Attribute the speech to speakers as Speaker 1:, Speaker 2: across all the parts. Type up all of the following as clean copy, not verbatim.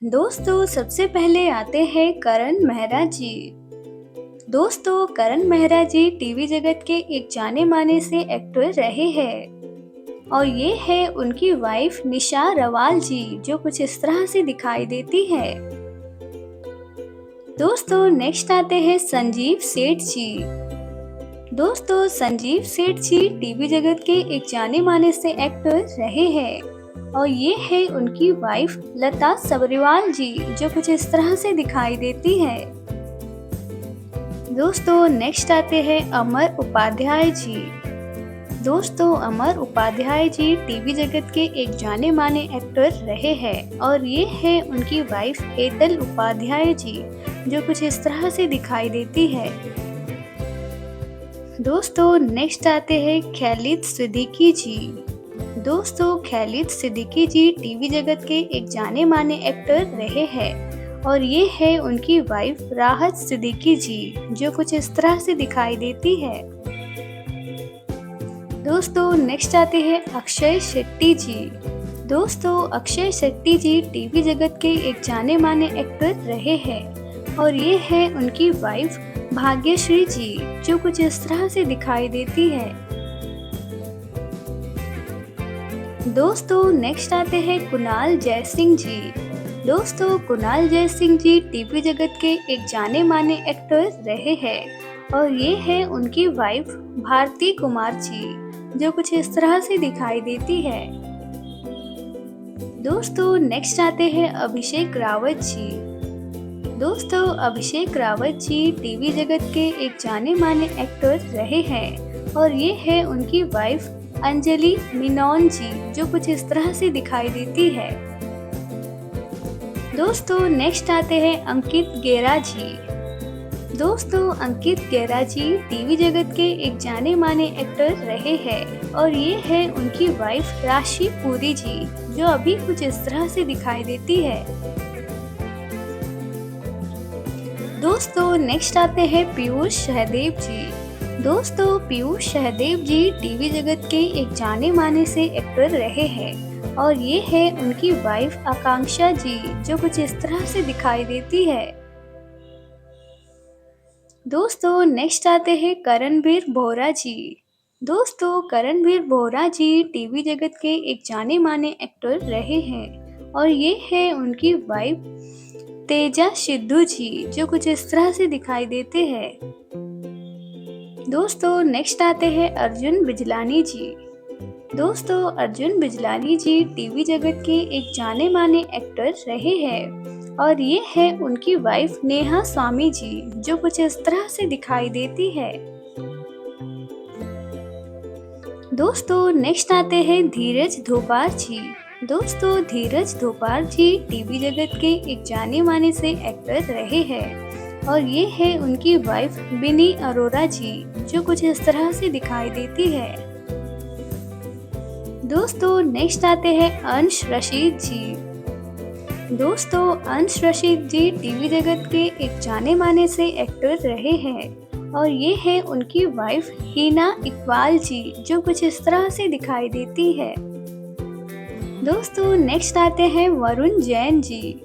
Speaker 1: दोस्तों सबसे पहले आते हैं करण मेहरा जी। दोस्तों करण मेहरा जी टीवी जगत के एक जाने माने से एक्टर रहे हैं और ये है उनकी वाइफ निशा रवाल जी जो कुछ इस तरह से दिखाई देती है। दोस्तों नेक्स्ट आते हैं संजीव सेठ जी। दोस्तों संजीव सेठ जी टीवी जगत के एक जाने माने से एक्टर रहे हैं और ये है उनकी वाइफ लता सबरीवाल जी जो कुछ इस तरह से दिखाई देती है। दोस्तों नेक्स्ट आते हैं अमर उपाध्याय जी। दोस्तों अमर उपाध्याय जी टीवी जगत के एक जाने माने एक्टर रहे हैं और ये है उनकी वाइफ हेतल उपाध्याय जी जो कुछ इस तरह से दिखाई देती है। दोस्तों नेक्स्ट आते हैं खालिद सिद्दीकी जी। दोस्तों खालिद सिद्दीकी जी टीवी जगत के एक जाने माने एक्टर रहे हैं और ये है उनकी वाइफ राहत सिद्दीकी जी जो कुछ इस तरह से दिखाई देती है। दोस्तों नेक्स्ट आते हैं अक्षय शेट्टी जी। दोस्तों अक्षय शेट्टी जी टीवी जगत के एक जाने माने एक्टर रहे हैं और ये है उनकी वाइफ भाग्यश्री जी जो कुछ इस तरह से दिखाई देती है। दोस्तों नेक्स्ट आते हैं कुणाल जयसिंह जी। दोस्तों कुणाल जयसिंह जी टीवी जगत के एक जाने माने एक्टर रहे हैं और ये है उनकी वाइफ भारती कुमार जी जो कुछ इस तरह से दिखाई देती है। दोस्तों नेक्स्ट आते हैं अभिषेक रावत जी। दोस्तों अभिषेक रावत जी टीवी जगत के एक जाने माने एक्टर रहे हैं और ये है उनकी वाइफ अंजलि मेनन जी जो कुछ इस तरह से दिखाई देती है। दोस्तों नेक्स्ट आते हैं अंकित गेरा जी। दोस्तों अंकित गेरा जी टीवी जगत के एक जाने माने एक्टर रहे हैं और ये है उनकी वाइफ राशि पुरी जी जो अभी कुछ इस तरह से दिखाई देती है। दोस्तों नेक्स्ट आते हैं पीयूष सहदेव जी। दोस्तों पीयूष सहदेव जी टीवी जगत के एक जाने माने से एक्टर रहे हैं और ये है उनकी वाइफ आकांक्षा जी जो कुछ इस तरह से दिखाई देती है। दोस्तों नेक्स्ट आते हैं करणवीर बोहरा जी। दोस्तों करणवीर बोहरा जी टीवी जगत के एक जाने माने एक्टर रहे हैं और ये है उनकी वाइफ तेजा सिद्धू जी जो कुछ इस तरह से दिखाई देते हैं। दोस्तों नेक्स्ट आते हैं अर्जुन बिजलानी जी। दोस्तों अर्जुन बिजलानी जी टीवी जगत के एक जाने माने एक्टर रहे हैं और ये है उनकी वाइफ नेहा स्वामी जी जो कुछ इस तरह से दिखाई देती है। दोस्तों नेक्स्ट आते हैं धीरज धोपार जी। दोस्तों धीरज धोपार जी टीवी जगत के एक जाने माने से एक्टर रहे हैं और ये है उनकी वाइफ बिनी अरोरा जी जो कुछ इस तरह से दिखाई देती है। दोस्तों नेक्स्ट आते हैं अंश रशीद जी। दोस्तों अंश रशीद जी टीवी जगत के एक जाने माने से एक्टर रहे हैं और ये है उनकी वाइफ हिना इकबाल जी जो कुछ इस तरह से दिखाई देती है। दोस्तों नेक्स्ट आते हैं वरुण जैन जी।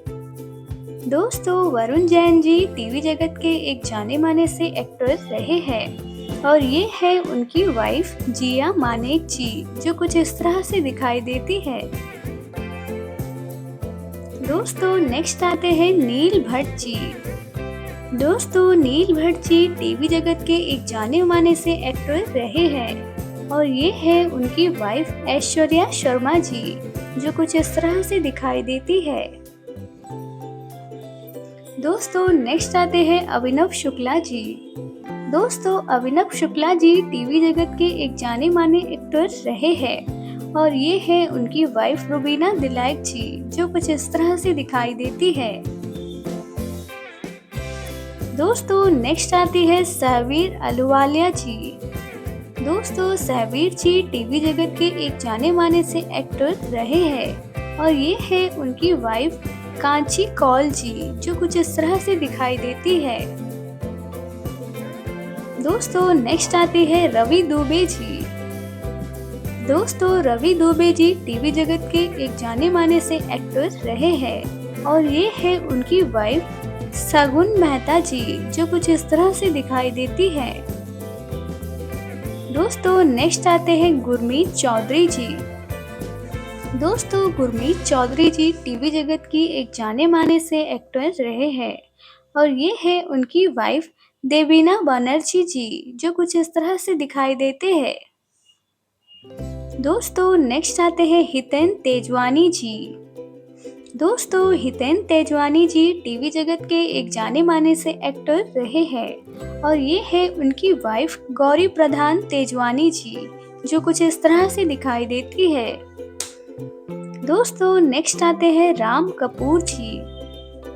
Speaker 1: दोस्तों वरुण जैन जी टीवी जगत के एक जाने माने से एक्टर रहे हैं और ये है उनकी वाइफ जिया मानेक जी जो कुछ इस तरह से दिखाई देती है। दोस्तों नेक्स्ट आते हैं नील भट्ट जी। दोस्तों नील भट्ट जी टीवी जगत के एक जाने माने से एक्टर रहे हैं और ये है उनकी वाइफ ऐश्वर्या शर्मा जी जो कुछ इस तरह से दिखाई देती है। दोस्तों नेक्स्ट आते हैं अभिनव शुक्ला जी। दोस्तों अभिनव शुक्ला जी टीवी जगत के एक जाने माने एक्टर रहे हैं और ये है उनकी वाइफ रुबीना दिलाइक जी जो कुछ इस तरह से दिखाई देती है। दोस्तों नेक्स्ट आती है सहवीर अहलूवालिया जी। दोस्तों सहवीर जी टीवी जगत के एक जाने माने से एक्टर रहे हैं और ये है उनकी वाइफ कांची कौल जी जो कुछ इस तरह से दिखाई देती है। दोस्तों नेक्स्ट आते हैं रवि दुबे जी। दोस्तों रवि दुबे जी टीवी जगत के एक जाने माने से एक्टर रहे हैं और ये है उनकी वाइफ शगुन मेहता जी, जो कुछ इस तरह से दिखाई देती है। दोस्तों नेक्स्ट आते हैं गुरमीत चौधरी जी। दोस्तों गुरमीत चौधरी जी टीवी जगत की एक जाने माने से एक्टर रहे हैं और ये है उनकी वाइफ देवीना बनर्जी जी, जो कुछ इस तरह से दिखाई देते हैं। दोस्तों नेक्स्ट आते हैं हितेन तेजवानी जी। दोस्तों हितेन तेजवानी जी टीवी जगत के एक जाने माने से एक्टर रहे हैं और ये है उनकी वाइफ गौरी प्रधान तेजवानी जी, जो कुछ इस तरह से दिखाई देती है। दोस्तों नेक्स्ट आते हैं राम कपूर जी।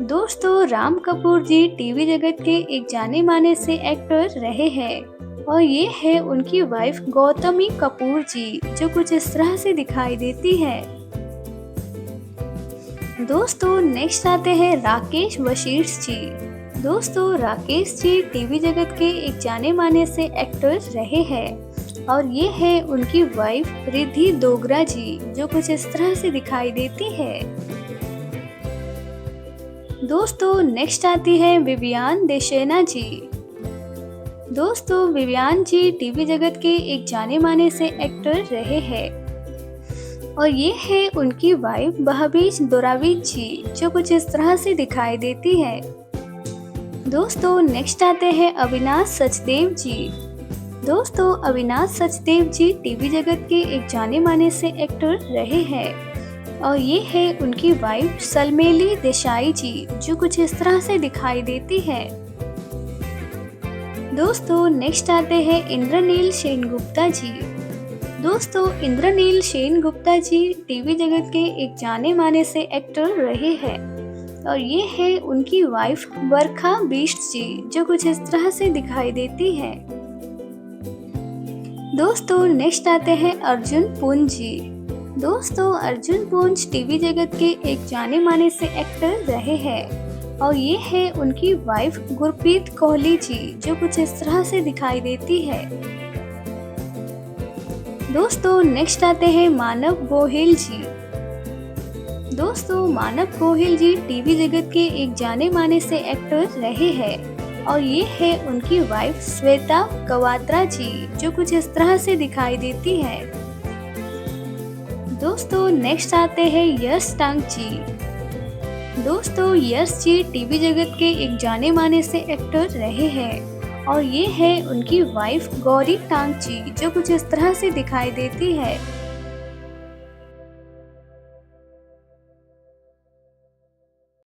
Speaker 1: दोस्तों राम कपूर जी टीवी जगत के एक जाने माने से एक्टर रहे हैं और ये है उनकी वाइफ गौतमी कपूर जी, जो कुछ इस तरह से दिखाई देती है। दोस्तों नेक्स्ट आते हैं राकेश वशीर्स जी। दोस्तों राकेश जी टीवी जगत के एक जाने माने से एक्टर रहे हैं और ये है उनकी वाइफ रिद्धि डोगरा जी, जो कुछ इस तरह से दिखाई देती है। दोस्तों नेक्स्ट आती है विवियान देशेना जी। दोस्तों विवियान जी टीवी जगत के एक जाने माने से एक्टर रहे हैं और ये है उनकी वाइफ बहबीज दोरावीज जी, जो कुछ इस तरह से दिखाई देती है। दोस्तों नेक्स्ट आते हैं अविनाश सचदेव जी। दोस्तों अविनाश सचदेव जी टीवी जगत के एक जाने माने से एक्टर रहे हैं और ये है उनकी वाइफ सलमेली देसाई जी, जो कुछ इस तरह से दिखाई देती है। दोस्तों नेक्स्ट आते हैं इंद्रनील सेनगुप्ता जी। दोस्तों इंद्रनील सेनगुप्ता जी टीवी जगत के एक जाने माने से एक्टर रहे हैं और ये है उनकी वाइफ बरखा बिष्ट जी, जो कुछ इस तरह से दिखाई देती है। दोस्तों नेक्स्ट आते हैं अर्जुन पुंज जी। दोस्तों अर्जुन पुंज टीवी जगत के एक जाने माने से एक्टर रहे हैं और ये है उनकी वाइफ गुरप्रीत कोहली जी, जो कुछ इस तरह से दिखाई देती है। दोस्तों नेक्स्ट आते हैं मानव गोहिल जी। दोस्तों मानव गोहिल जी टीवी जगत के एक जाने माने से एक्टर रहे हैं और ये है उनकी वाइफ श्वेता कवात्रा जी, जो कुछ इस तरह से दिखाई देती है। दोस्तों नेक्स्ट आते हैं यश टांग जी। दोस्तों यश जी टीवी जगत के एक जाने माने से एक्टर रहे हैं और ये है उनकी वाइफ गौरी टांग जी, जो कुछ इस तरह से दिखाई देती है।